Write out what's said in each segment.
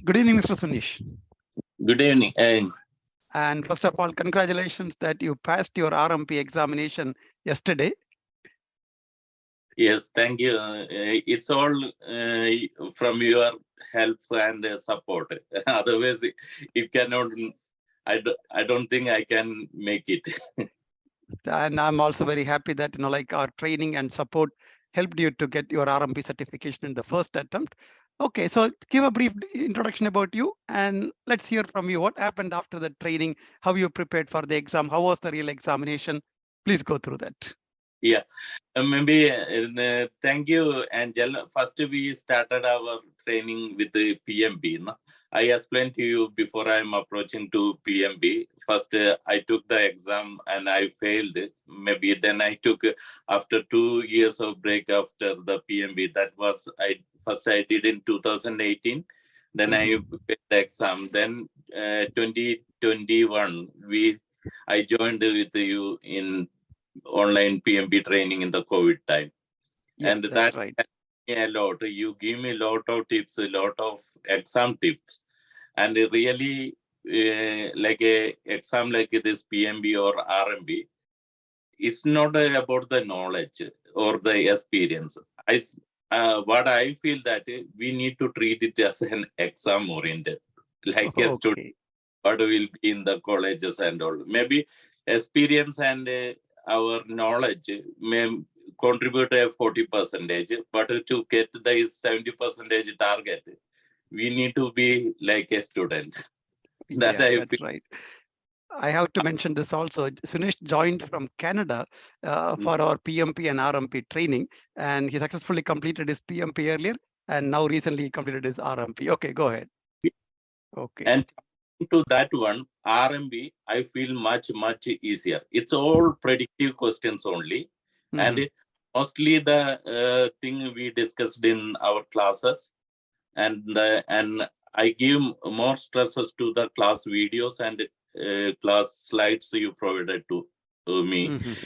Good evening, Mr. Suneesh. Good evening. And first of all, congratulations that you passed your RMP examination yesterday. Yes, thank you. It's all from your help and support. Otherwise, it cannot. I don't think I can make it. And I'm also very happy that, like our training and support helped you to get your RMP certification in the first attempt. Okay, so give a brief introduction about you and let's hear from you. What happened after the training? How you prepared for the exam? How was the real examination? Please go through that. Yeah, maybe. Thank you, Angel. First, we started our training with the PMB. No? I explained to you before I am approaching to PMB. First, I took the exam and I failed. Maybe then I took after 2 years of break after the PMB. That was I did in 2018. Then I failed the exam. Then 2021 I joined with you in online PMP training in the COVID time. Yes, And that's that right. helped me a lot. You give me a lot of tips, a lot of exam tips. And really, like a exam like this PMB or RMB, it's not about the knowledge or the experience. What I feel that we need to treat it as an exam oriented, like a student, Okay. what will be in the colleges and all. Maybe experience and our knowledge may contribute a 40 percentage, but to get the 70 percentage target, we need to be like a student. That Yeah, I that's feel. right. I have to mention this also. Sunesh joined from Canada for our PMP and RMP training, and he successfully completed his PMP earlier, and now recently he completed his RMP. Okay, go ahead. Okay. And to that one, RMB, I feel much easier. It's all predictive questions only. And Mhm. mostly the thing we discussed in our classes, and I give more stresses to the class videos and class slides you provided to me. Mhm.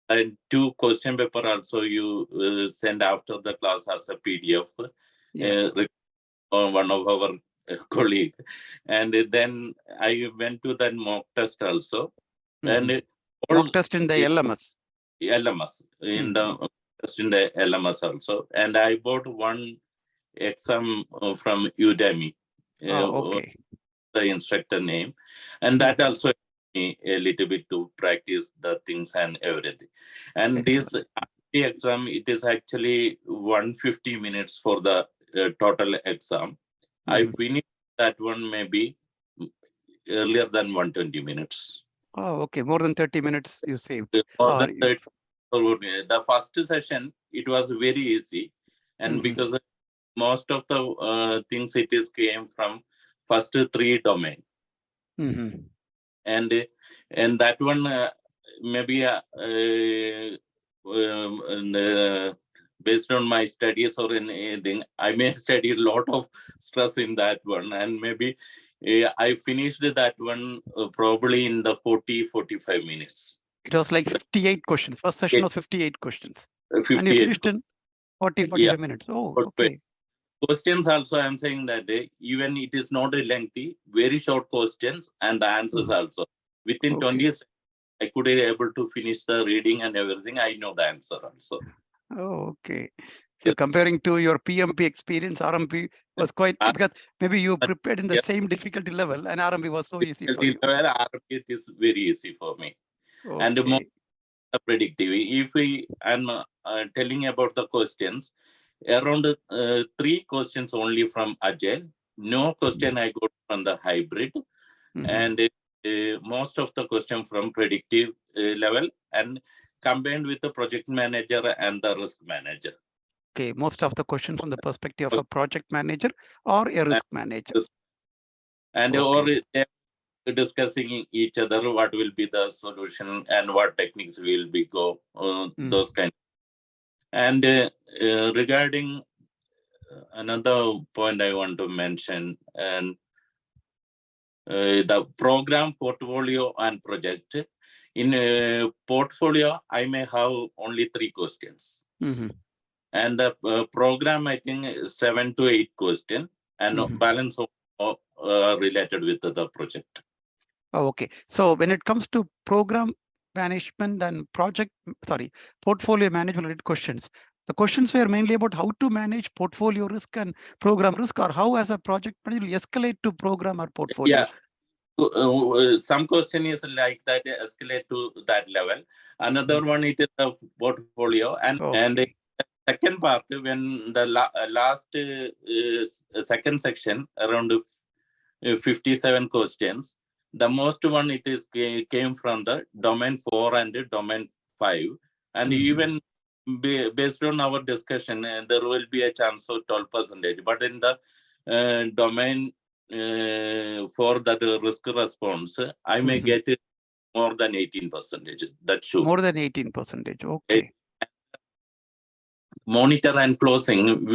And two question paper also you send after the class as a PDF. Yeah. One of our colleague, and then I went to that mock test also, Mhm. and all Mock test in the LMS. LMS in Mhm. the test in the LMS also, and I bought one exam from Udemy, Oh, uh, okay. the instructor name, and that Mhm. also helped me a little bit to practice the things and everything. And this Excellent. RT exam, it is actually 150 minutes for the total exam. I Mhm. finished that one maybe earlier than 120 minutes. Oh, okay. More than 30 minutes you saved. More Or than 30. So, the first session, it was very easy. And Mhm. because most of the things it is came from first three domain. Mhm. And that one maybe and, based on my studies or in anything, I may study a lot of stress in that one, and maybe I finished that one probably in the 40-45 minutes. It was like 58 questions. First session was 58 questions. And you 58. finished in 40, Yeah. 45 minutes. Oh, But okay. questions also, I'm saying that even it is not a lengthy, very short questions and the answers Mhm. also. Within 20 Okay. seconds, I could be able to finish the reading and everything. I know the answer also. Oh, okay. So Yes. comparing to your PMP experience, RMP was quite Uh, because maybe you but prepared in the yes, same difficulty level and RMP was so easy for difficulty you. level, RP is very easy for me. And more Okay. predictive. If we am telling about the questions, around three questions only from Agile. No question I got from the hybrid, Mhm. and most of the question from predictive level and combined with the project manager and the risk manager. Okay. Most of the questions from the perspective of a project manager or a And risk manager. or Okay. they're discussing each other what will be the solution and what techniques will be go those Mm. kind. And regarding another point I want to mention, and the program portfolio and project. In portfolio, I may have only three questions, Mhm. and the program I think is 7 to 8 question, and Mhm. balance related with the project. Oh, okay. So when it comes to program management and portfolio management related questions, the questions were mainly about how to manage portfolio risk and program risk, or how as a project manager will escalate to program or portfolio. Yeah. Some question is like that, escalate to that level. Another one, it is a portfolio. And Okay. second part, when the last second section, around 57 questions, the most one it is came from the domain 4 and domain 5. And even based on our discussion, there will be a chance of 12%. But in the domain for that risk response, I may get it more than 18%. That's sure. More than 18%. Okay. Monitor and closing,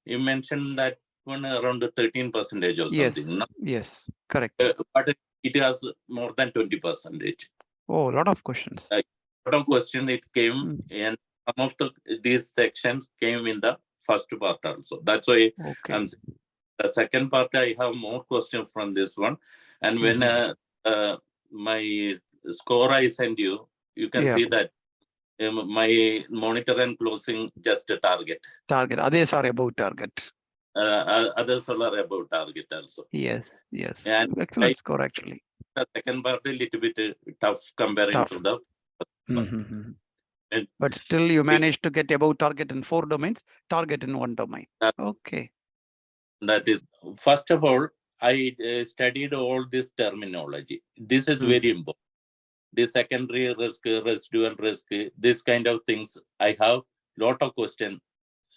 you mentioned that one around 13% or something. No? Yes, correct. But it has more than 20%. Oh, a lot of questions. A lot of question it came, and some of these sections came in the first part also. That's why I'm saying the second part I have more questions from this one. And when my score I send you, you can see that my monitor and closing just a target. Others are above target. Others are above target also. Yes. And Excellent score actually. the second part a little bit tough comparing to the first part. But still you managed to get above target in 4 domains, target in 1 domain. Okay. That is, first of all, I studied all this terminology. This is very important. The secondary risk, residual risk, this kind of things. I have lot of questions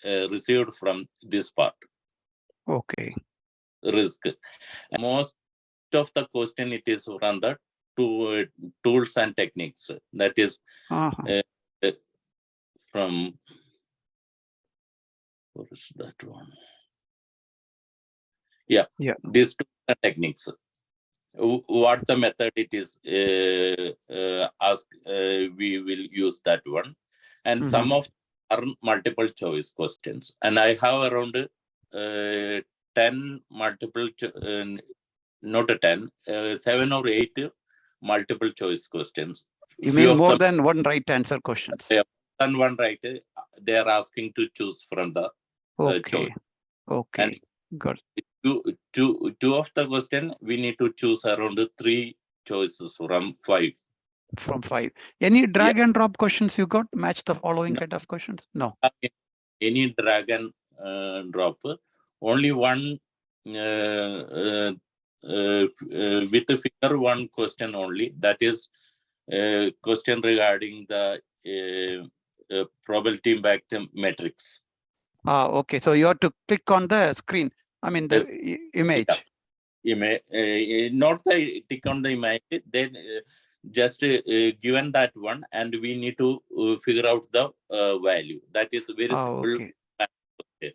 received from this part. Okay. Risk. And most of the question it is from the tools and techniques. That is from, what is that one? Yeah. These tools and techniques. What the method it is we will use that one. And some of are multiple choice questions, and I have around 10 multiple not a 10 7 or 8 multiple choice questions. You mean more than one right answer questions? Than one right, they are asking to choose from the choice. Okay, and good. Two of the question we need to choose around 3 choices from 5. From 5. Any drag and drop questions you got? Match the following kind of questions? No. Any drag and drop. Only one with the figure 1 question only. That is question regarding the probability impact matrix. Okay. So you have to click on the screen. I mean the image. Not the tick on the image. Then just given that one, and we need to figure out the value. That is very simple. Okay.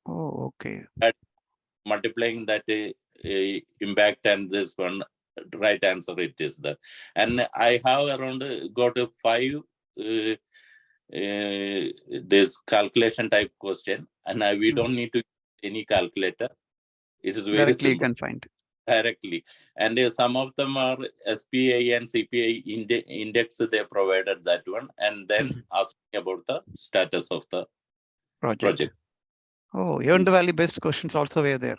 Okay. Multiplying that impact and this one, right answer it is that. And I have around got 5 this calculation type question, and we don't need to use any calculator. It is very directly simple. You can find Directly. And some of them are SPI and CPI index, they provided that one, and then asking about the status of the project. Oh, earned value based questions also were there.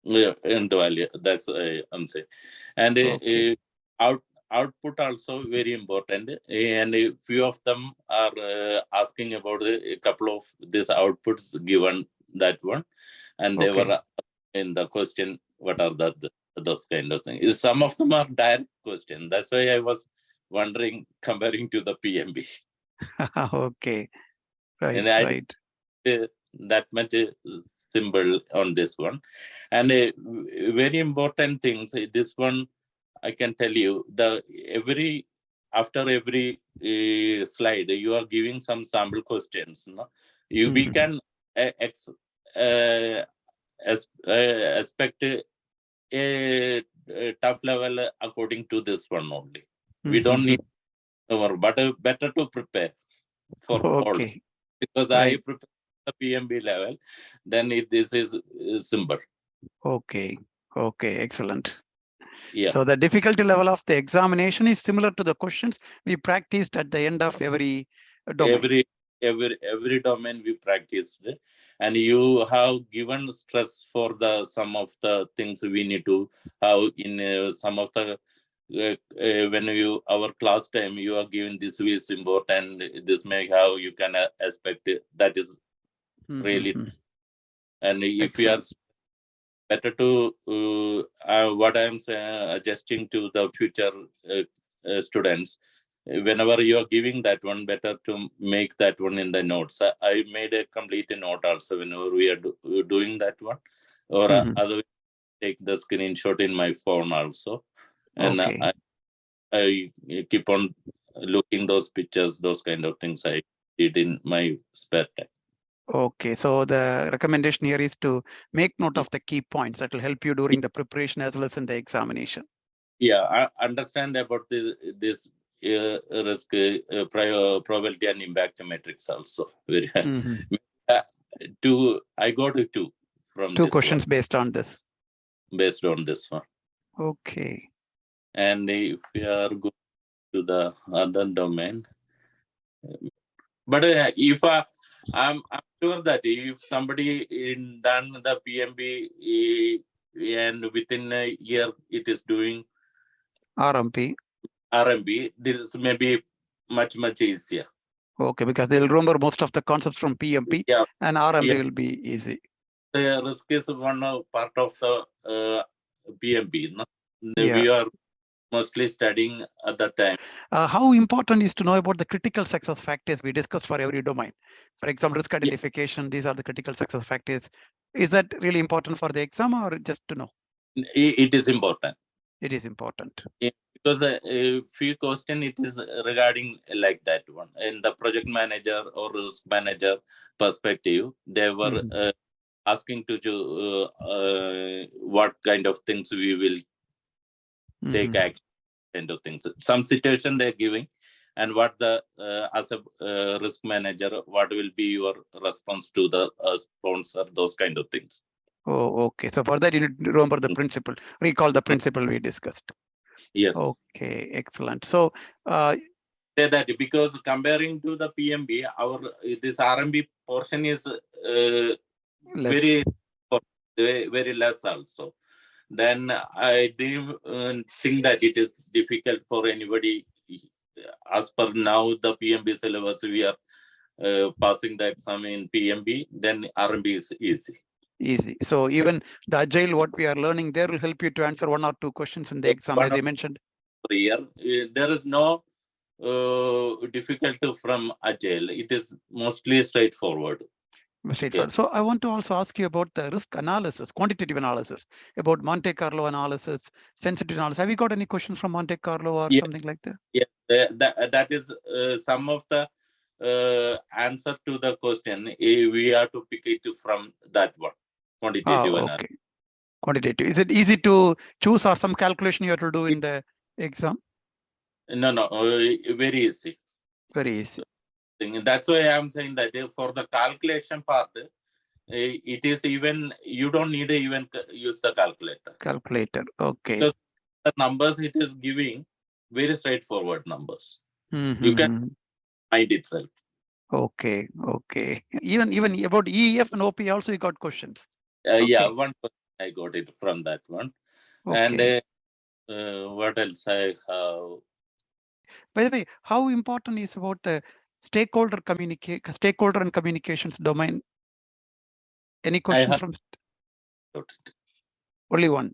Yeah, earned value, that's I'm saying. And output also very important, and a few of them are asking about a couple of these outputs given that one, and they were in the question, what are those kind of things. Some of them are direct question. That's why I was wondering comparing to the PMB. Okay, right, and I that much symbol on this one. And very important things, this one I can tell you, after every slide you are giving some sample questions, no? We can expect a tough level according to this one only. We don't need more, but better to prepare for all, because I prepare the PMB level, then this is simple. Okay. Okay. Excellent. Yeah. So the difficulty level of the examination is similar to the questions we practiced at the end of every domain. Every domain we practiced, and you have given stress for the some of the things we need to have in some of the when you our class time you are given this is important, this may have you can expect it. That is really, Mhm. and if we are Excellent. better to what I am suggesting to the future students, whenever you are giving that one, better to make that one in the notes. I made a complete note also whenever we are doing that one, or Mhm. otherwise take the screenshot in my phone also, and Okay. I keep on looking those pictures, those kind of things I did in my spare time. Okay. So the recommendation here is to make note of the key points that will help you during the preparation as well as in the examination. Yeah, I understand about this risk probability and impact matrix also. Very Mhm. uh, two. I got a two from Two this one questions based on this. based on this one. Okay. And if we are going to the other domain, but if I'm sure that if somebody in done the PMB and within a year it is doing RMP. RMB, this may be much easier. Okay, because they'll remember most of the concepts from PMP Yeah, and yeah. RMP will be easy. The risk is one part of the PMP. No? Yeah. We are mostly studying at that time. How important is to know about the critical success factors we discussed for every domain? For example, risk Yeah, identification, these are the critical success factors. Is that really important for the exam or just to know? it is important. It is important. Yeah, because a few question it is regarding like that one. In the project manager or risk manager perspective, they were Mhm. asking to do what kind of things we will take Mhm. action, kind of things. Some situation they're giving, and what the as a risk manager, what will be your response to the sponsor, those kind of things. Oh, okay. So for that, you need to remember the principle, recall the principle we discussed. Yes, Okay, excellent. So uh, say that because comparing to the PMB, our this RMB portion is less very very less also. Then I do think that it is difficult for anybody. As per now, the PMB syllabus, we are passing the exam in PMB, then RMB is easy. easy. So even the agile, what we are learning there will help you to answer one or two questions in the exam, One as of you mentioned. the year, there is no difficulty from Agile. It is mostly straightforward here. Straightforward. So I want to also ask you about the risk analysis, quantitative analysis, about Monte Carlo analysis, sensitivity analysis. Have you got any questions from Monte Carlo or Yeah, something like that? yeah. That is some of the answer to the question. We have to pick it from that one, Ah, quantitative analysis. okay. Quantitative. Is it easy to choose or some calculation you have to do in the exam? No, no, very easy. Very easy. That's why I'm saying that for the calculation part, it is even you don't need to even use the calculator Calculator. Okay. because the numbers it is giving very straightforward numbers. You can Mm-hmm. find itself. Okay. Okay. Even about EEF and OP also you got questions. Yeah, Okay. one question I got it from that one, and Okay. what else I have? By the way, how important is about the stakeholder and communications domain? Any I questions have from got it. only one?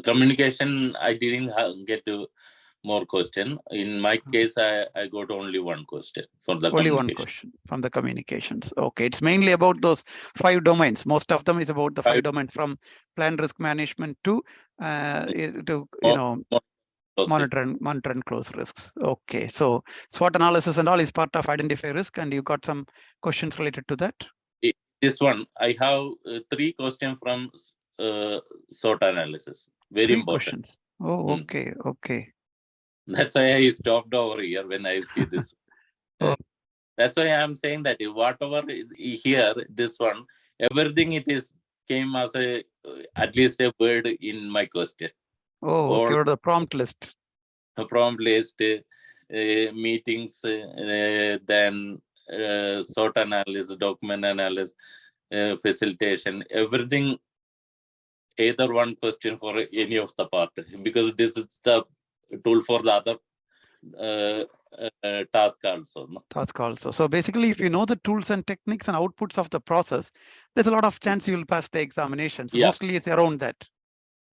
Communication. I didn't get to more question. In my case, I got only one question for the Only one communication. question from the communications. Okay, it's mainly about those 5 domains. Most of them is about the Five 5 domains from plan risk management to more, more closely. monitor and close risks. Okay, so SWOT analysis and all is part of identify risk, and you got some questions related to that. This one I have three questions from uh, SWOT analysis. Very Three important. questions. Oh, Mm. okay, okay. That's why I stopped over here when I see this. Uh, Oh, that's why I'm saying that whatever here, this one, everything it is came as a at least a word in my question. Oh, okay. All What are the prompt list? from list, meetings, then SWOT analysis, document analysis, facilitation, everything, either one question for any of the part, because this is the tool for the other task also. No? Task also. So basically, if you know the tools and techniques and outputs of the process, there's a lot of chance you will pass the examinations. Yeah. Mostly it's around that.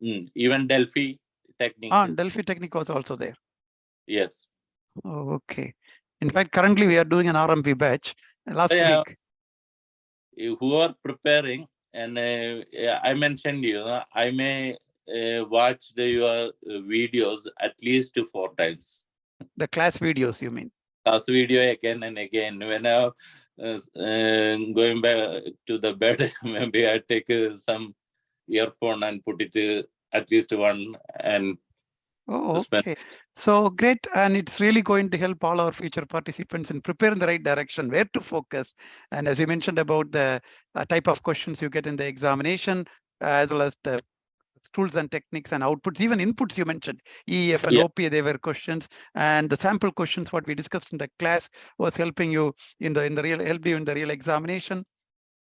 Even Delphi technique. Delphi technique was also there. Yes. Oh, okay. In fact, currently we are doing an RMP batch last week. Who are preparing, and I mentioned you, I may watch your videos at least 4 times. The class videos, you mean? Class video again and again. When I going back to the bed, maybe I take some earphone and put it at least one and okay. So great. And it's really going to help all our future participants in prepare in the right direction, where to focus. And as you mentioned about the type of questions you get in the examination, as well as the tools and techniques and outputs, even inputs you mentioned, EEF and OPA, they were questions. And the sample questions, what we discussed in the class, was helping you in the real examination.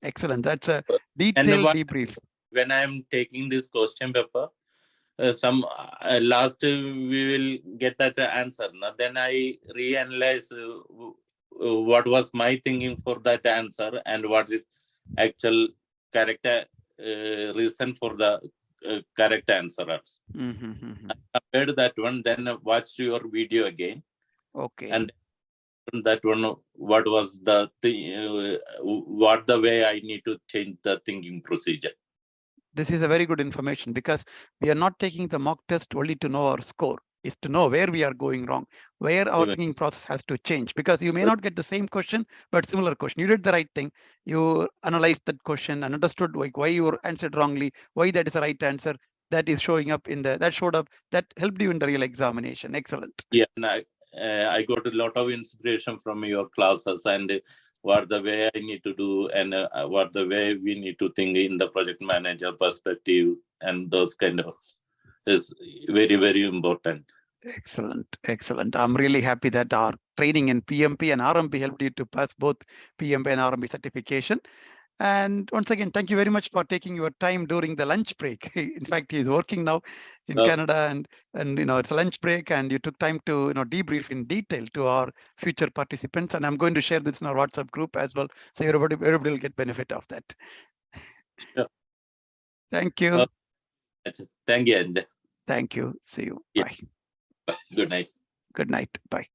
Excellent. That's a detailed debrief. When I'm taking this question paper, some last we will get that answer. Then I reanalyze what was my thinking for that answer and what is actual correct reason for the correct answers. I compared that one, then watched your video again. Okay. And that one, what was the what the way I need to change the thinking procedure. This is a very good information, because we are not taking the mock test only to know our score, is to know where we are going wrong, where our thinking process has to change, because you may not get the same question, but similar question. You did the right thing. You analyzed that question and understood like why you answered wrongly, why that is the right answer. That is showing up in the, that showed up, that helped you in the real examination. Excellent. Yeah, and I got a lot of inspiration from your classes and what the way I need to do and what the way we need to think in the project manager perspective, and those kind of is very, very important. Excellent. Excellent. I'm really happy that our training in PMP and RMP helped you to pass both PMP and RMP certification. And once again, thank you very much for taking your time during the lunch break. In fact, he's working now in Canada, and it's a lunch break, and you took time to debrief in detail to our future participants. And I'm going to share this in our WhatsApp group as well, so everybody will get benefit of that. Sure. Thank you. Thank you. Thank you. See you. Yeah. Bye. Good night. Good night. Bye.